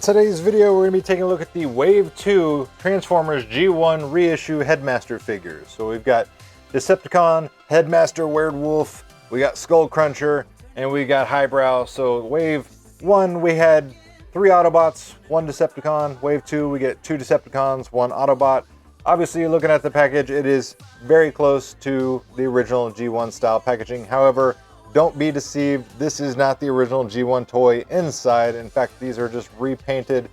today's video, we're going to be taking a look at the Wave 2 Transformers G1 reissue Headmaster figures. So we've got Decepticon, Headmaster Weirdwolf, we got Skullcruncher, and we got Highbrow. So Wave 1, we had 3 Autobots, 1 Decepticon. Wave 2, we get 2 Decepticons, 1 Autobot. Obviously, looking at the package, it is very close to the original G1 style packaging. However, don't be deceived, this is not the original G1 toy inside. In fact, these are just repainted,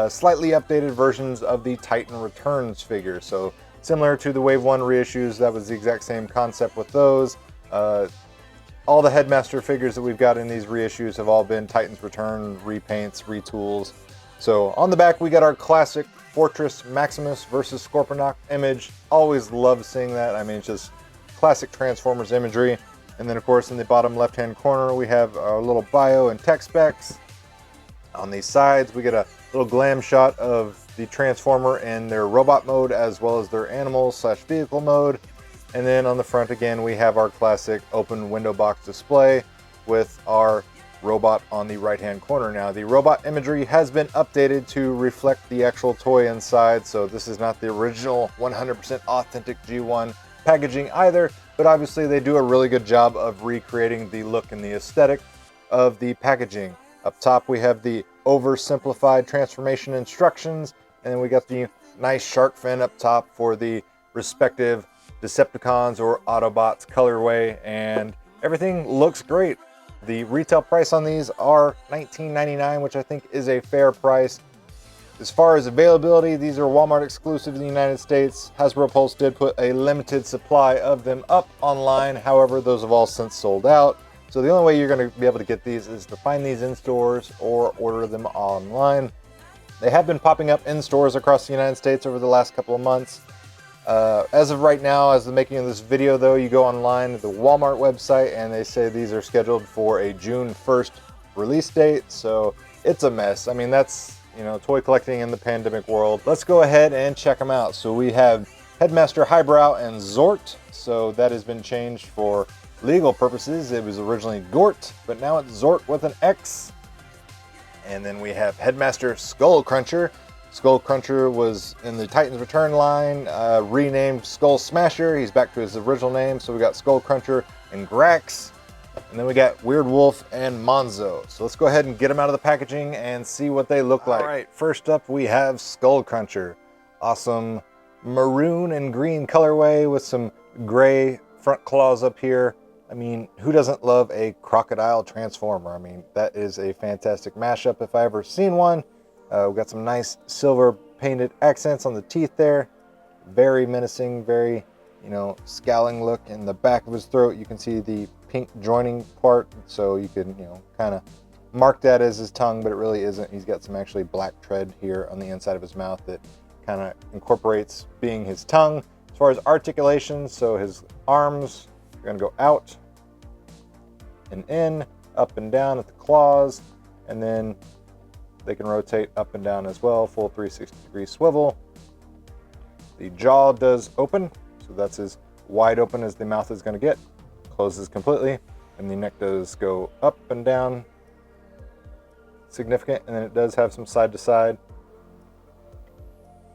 slightly updated versions of the Titan Returns figure. So similar to the Wave 1 reissues, that was the exact same concept with those. All the Headmaster figures that we've got in these reissues have all been Titans Return, repaints, retools. So on the back, we got our classic Fortress Maximus versus Scorponok image. Always love seeing that. I mean, it's just classic Transformers imagery. And then, of course, in the bottom left-hand corner, we have our little bio and tech specs. On these sides, we get a little glam shot of the Transformer in their robot mode, as well as their animal/vehicle mode. And then on the front, again, we have our classic open window box display with our robot on the right-hand corner. Now, the robot imagery has been updated to reflect the actual toy inside, so this is not the original 100% authentic G1 packaging either, but obviously they do a really good job of recreating the look and the aesthetic of the packaging. Up top we have the oversimplified transformation instructions, and then we got the nice shark fin up top for the respective Decepticons or Autobots colorway, and everything looks great. The retail price on these are $19.99, which I think is a fair price. As far as availability, these are Walmart exclusive in the United States. Hasbro Pulse did put a limited supply of them up online. However, those have all since sold out. So the only way you're going to be able to get these is to find these in stores or order them online. They have been popping up in stores across the United States over the last couple of months. As of right now, as the making of this video though, you go online to the Walmart website and they say these are scheduled for a June 1st release date. So it's a mess. I mean, that's, you know, toy collecting in the pandemic world. Let's go ahead and check them out. So we have Headmaster Highbrow and Zort. So that has been changed for legal purposes. It was originally Gort, but now it's Zort with an X. And then we have Headmaster Skullcruncher. Skullcruncher was in the Titans Return line, renamed Skull Smasher. He's back to his original name. So we got Skullcruncher and Grax. And then we got Weirdwolf and Monzo. So let's go ahead and get them out of the packaging and see what they look like. All right, first up we have Skullcruncher. Awesome maroon and green colorway with some gray front claws up here. I mean, who doesn't love a crocodile transformer? I mean, that is a fantastic mashup if I ever seen one. We've got some nice silver painted accents on the teeth there. Very menacing, very, you know, scowling look. In the back of his throat, you can see the pink joining part, so you can, you know, kind of mark that as his tongue, but it really isn't. He's got some actually black tread here on the inside of his mouth that kind of incorporates being his tongue. As far as articulation, so his arms are going to go out and in, up and down at the claws, and then they can rotate up and down as well, full 360-degree swivel. The jaw does open, so that's as wide open as the mouth is going to get. Closes completely, and the neck does go up and down, significant, and then it does have some side to side,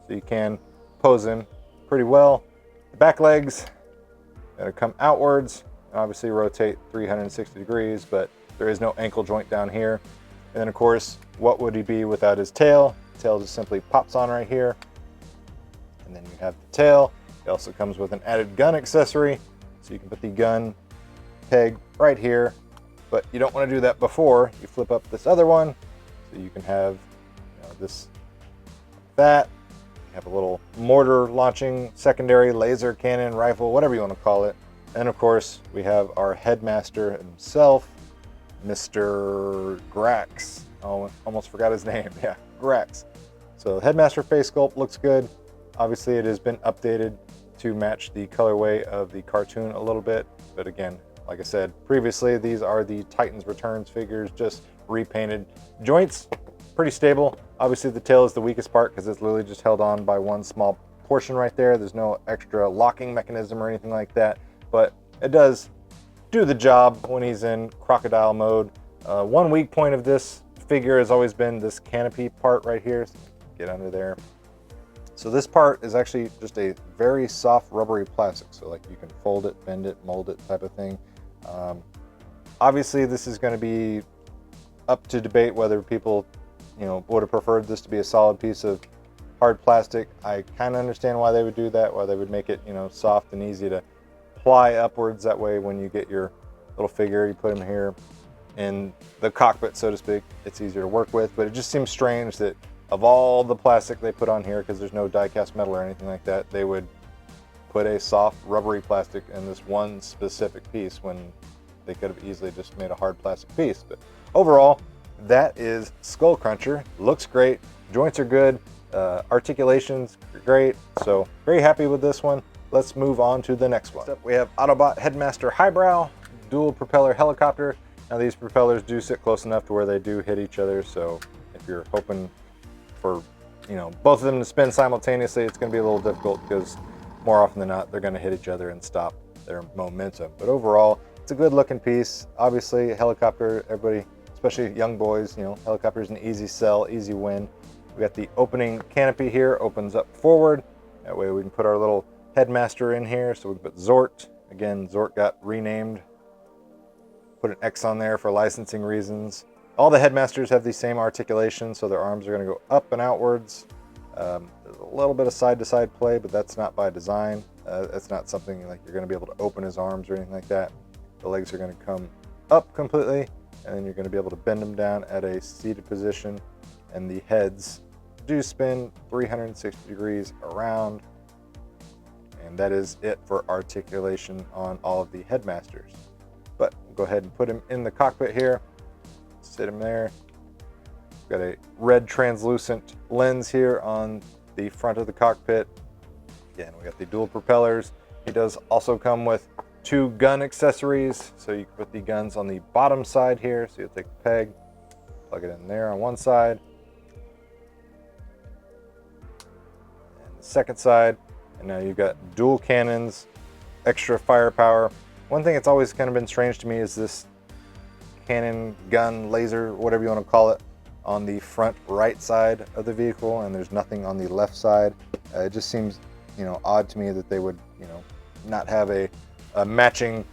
so you can pose him pretty well. The back legs gonna come outwards, obviously rotate 360 degrees, but there is no ankle joint down here. And then of course, what would he be without his tail? The tail just simply pops on right here, and then you have the tail. It also comes with an added gun accessory, so you can put the gun peg right here, but you don't want to do that before you flip up this other one, so you can have, you know, this, that. You have a little mortar launching secondary laser cannon rifle, whatever you want to call it. And of course we have our Headmaster himself, Mr. Grax. Oh, almost forgot his name. Yeah, Grax. So the Headmaster face sculpt looks good. Obviously it has been updated to match the colorway of the cartoon a little bit, but again, like I said previously, these are the Titans Returns figures, just repainted. Joints, pretty stable. Obviously the tail is the weakest part because it's literally just held on by one small portion right there. There's no extra locking mechanism or anything like that, but it does do the job when he's in crocodile mode. One weak point of this figure has always been this canopy part right here. So get under there. So this part is actually just a very soft rubbery plastic. So like you can fold it, bend it, mold it type of thing. Obviously this is going to be up to debate whether people, you know, would have preferred this to be a solid piece of hard plastic. I kind of understand why they would do that, why they would make it, you know, soft and easy to ply upwards. That way when you get your little figure, you put them here in the cockpit, so to speak, it's easier to work with. But it just seems strange that of all the plastic they put on here, because there's no die-cast metal or anything like that, they would put a soft rubbery plastic in this one specific piece when they could have easily just made a hard plastic piece. But overall, that is Skullcruncher. Looks great, joints are good, articulation's great, so very happy with this one. Let's move on to the next one. Next up, we have Autobot Headmaster Highbrow, dual propeller helicopter. Now these propellers do sit close enough to where they do hit each other, so if you're hoping for, you know, both of them to spin simultaneously, it's going to be a little difficult because more often than not they're going to hit each other and stop their momentum. But overall, it's a good looking piece. Obviously, a helicopter, everybody, especially young boys, you know, helicopter is an easy sell, easy win. We got the opening canopy here, opens up forward. That way we can put our little Headmaster in here. So we put Zort. Again, Zort got renamed. Put an X on there for licensing reasons. All the Headmasters have the same articulation, so their arms are going to go up and outwards. There's a little bit of side-to-side play, but that's not by design. That's not something like you're going to be able to open his arms or anything like that. The legs are going to come up completely, and then you're going to be able to bend them down at a seated position. And the heads do spin 360 degrees around. And that is it for articulation on all of the Headmasters. But go ahead and put him in the cockpit here. Sit him there. Got a red translucent lens here on the front of the cockpit. Again, we got the dual propellers. He does also come with 2 gun accessories. So you can put the guns on the bottom side here. So you'll take the peg, plug it in there on one side. And the second side. And now you've got dual cannons, extra firepower. One thing that's always kind of been strange to me is this cannon, gun, laser, whatever you want to call it, on the front right side of the vehicle, and there's nothing on the left side. It just seems, you know, odd to me that they would, you know, not have a matching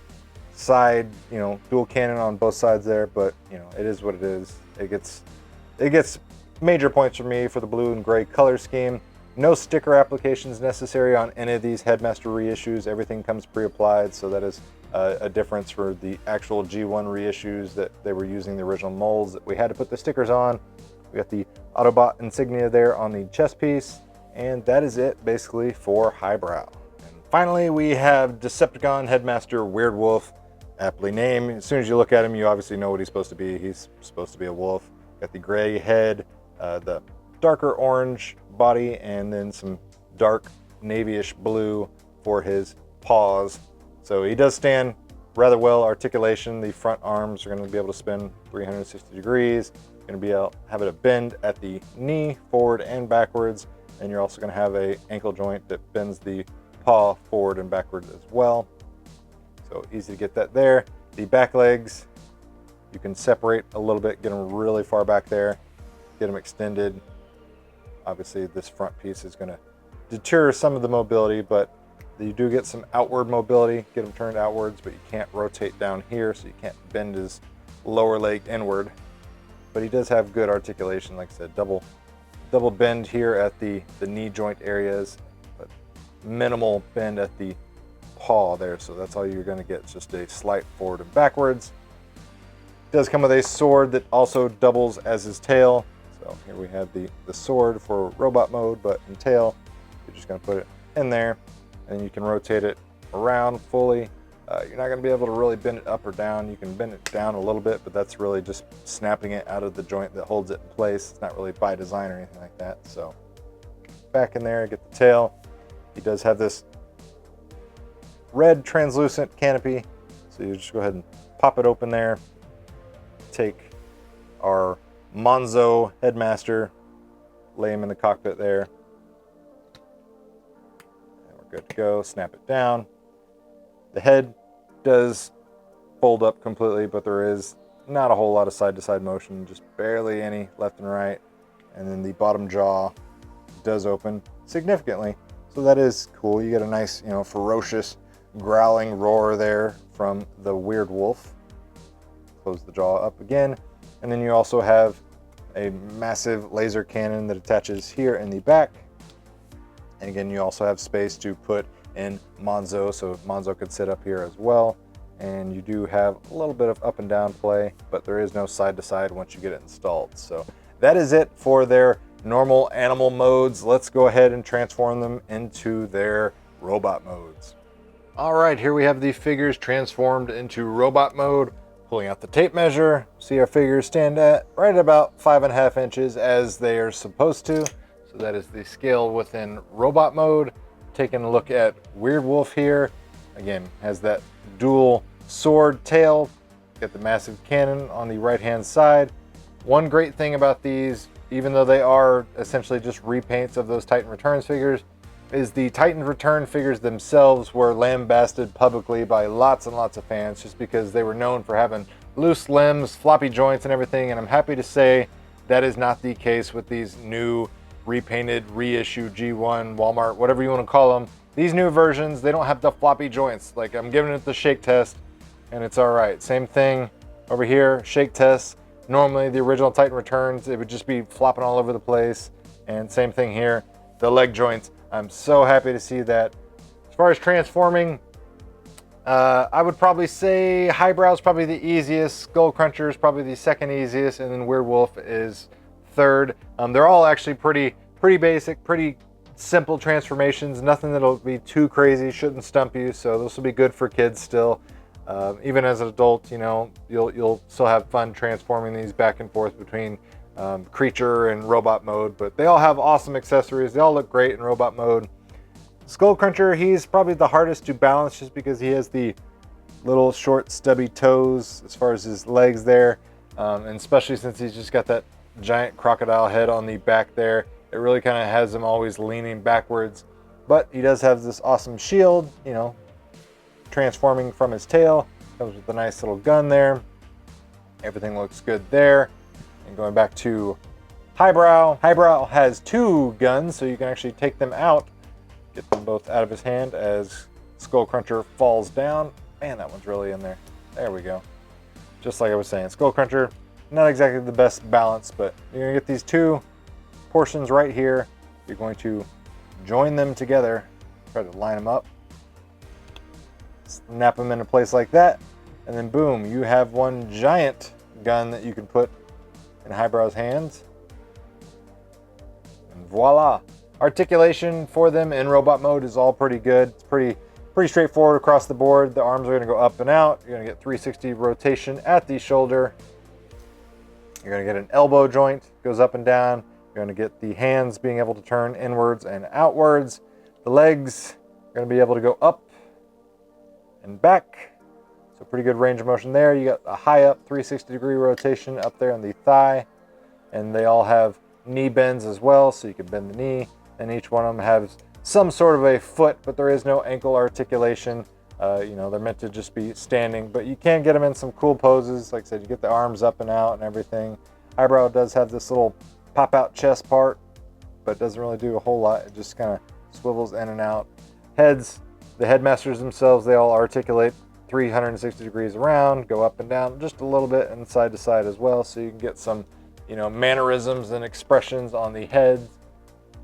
side, you know, dual cannon on both sides there. But you know, it is what it is. It gets major points for me for the blue and gray color scheme. No sticker applications necessary on any of these Headmaster reissues. Everything comes pre-applied, so that is a difference for the actual G1 reissues that they were using the original molds that we had to put the stickers on. We got the Autobot insignia there on the chest piece, and that is it basically for Highbrow. And finally, we have Decepticon Headmaster Weirdwolf, aptly named. As soon as you look at him, you obviously know what he's supposed to be. He's supposed to be a wolf. Got the gray head, the darker orange body, and then some dark navy-ish blue for his paws. So he does stand rather well. Articulation, the front arms are going to be able to spin 360 degrees. Going to be able to have it a bend at the knee, forward and backwards. And you're also going to have a ankle joint that bends the paw forward and backwards as well. So easy to get that there. The back legs, you can separate a little bit, get them really far back there, get them extended. Obviously this front piece is going to deter some of the mobility, but you do get some outward mobility, get them turned outwards, but you can't rotate down here, so you can't bend his lower leg inward. But he does have good articulation, like I said, double bend here at the knee joint areas, but minimal bend at the paw there, so that's all you're going to get, it's just a slight forward and backwards. It does come with a sword that also doubles as his tail. So here we have the sword for robot mode, but in tail, you're just going to put it in there, and you can rotate it around fully. You're not going to be able to really bend it up or down. You can bend it down a little bit, but that's really just snapping it out of the joint that holds it in place. It's not really by design or anything like that. So back in there, get the tail. He does have this red translucent canopy. So you just go ahead and pop it open there. Take our Monzo Headmaster, lay him in the cockpit there. And we're good to go. Snap it down. The head does fold up completely, but there is not a whole lot of side-to-side motion, just barely any left and right. And then the bottom jaw does open significantly. So that is cool. You get a nice, you know, ferocious growling roar there from the Weirdwolf. Close the jaw up again. And then you also have a massive laser cannon that attaches here in the back. And again, you also have space to put in Monzo, so Monzo could sit up here as well. And you do have a little bit of up and down play, but there is no side to side once you get it installed. So that is it for their normal animal modes. Let's go ahead and transform them into their robot modes. All right, here we have the figures transformed into robot mode. Pulling out the tape measure, see our figures stand at right about 5.5 inches as they are supposed to. So that is the scale within robot mode. Taking a look at Weirdwolf here. Again, has that dual sword tail. Got the massive cannon on the right-hand side. One great thing about these, even though they are essentially just repaints of those Titan Returns figures, is the Titan Return figures themselves were lambasted publicly by lots and lots of fans just because they were known for having loose limbs, floppy joints and everything, and I'm happy to say that is not the case with these new repainted, reissue G1, Walmart, whatever you want to call them. These new versions, they don't have the floppy joints. Like, I'm giving it the shake test and it's all right. Same thing over here, shake test. Normally the original Titan Returns, it would just be flopping all over the place. And same thing here, the leg joints. I'm so happy to see that. As far as transforming, I would probably say Highbrow is probably the easiest, Skullcruncher is probably the second easiest, and then Weirdwolf is third. They're all actually pretty basic, pretty simple transformations, nothing that'll be too crazy, shouldn't stump you, so this will be good for kids still. Even as an adult, you know, you'll still have fun transforming these back and forth between creature and robot mode, but they all have awesome accessories. They all look great in robot mode. Skullcruncher, he's probably the hardest to balance just because he has the little short stubby toes as far as his legs there, and especially since he's just got that giant crocodile head on the back there, it really kind of has him always leaning backwards. But he does have this awesome shield, you know, transforming from his tail. Comes with a nice little gun there. Everything looks good there. And going back to Highbrow, Highbrow has two guns, so you can actually take them out, get them both out of his hand as Skullcruncher falls down. Man, that one's really in there. There we go. Just like I was saying, Skullcruncher, not exactly the best balance, but you're gonna get these two portions right here. You're going to join them together, try to line them up, snap them into place like that, and then boom, you have one giant gun that you can put in Highbrow's hands. And voila! Articulation for them in robot mode is all pretty good. It's pretty straightforward across the board. The arms are going to go up and out. You're going to get 360 rotation at the shoulder. You're going to get an elbow joint, goes up and down. You're going to get the hands being able to turn inwards and outwards. The legs are going to be able to go up and back. So pretty good range of motion there. You got a high up 360-degree rotation up there on the thigh. And they all have knee bends as well, so you can bend the knee. And each one of them has some sort of a foot, but there is no ankle articulation. You know, they're meant to just be standing, but you can get them in some cool poses. Like I said, you get the arms up and out and everything. Highbrow does have this little pop-out chest part, but doesn't really do a whole lot. It just kind of swivels in and out. Heads, the Headmasters themselves, they all articulate 360 degrees around, go up and down just a little bit and side to side as well, so you can get some, you know, mannerisms and expressions on the heads.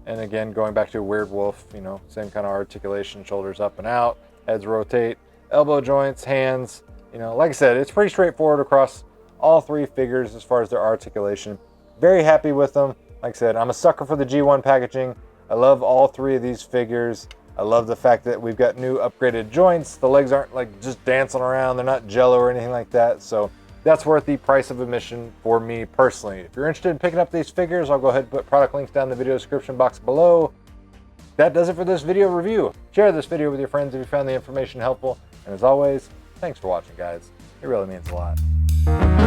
And again, going back to Weirdwolf, you know, same kind of articulation, shoulders up and out, heads rotate, elbow joints, hands. You know, like I said, it's pretty straightforward across all three figures as far as their articulation. Very happy with them. Like I said, I'm a sucker for the G1 packaging. I love all three of these figures. I love the fact that we've got new upgraded joints. The legs aren't like just dancing around. They're not jello or anything like that. So that's worth the price of admission for me personally. If you're interested in picking up these figures, I'll go ahead and put product links down in the video description box below. That does it for this video review. Share this video with your friends if you found the information helpful. And as always, thanks for watching, guys. It really means a lot.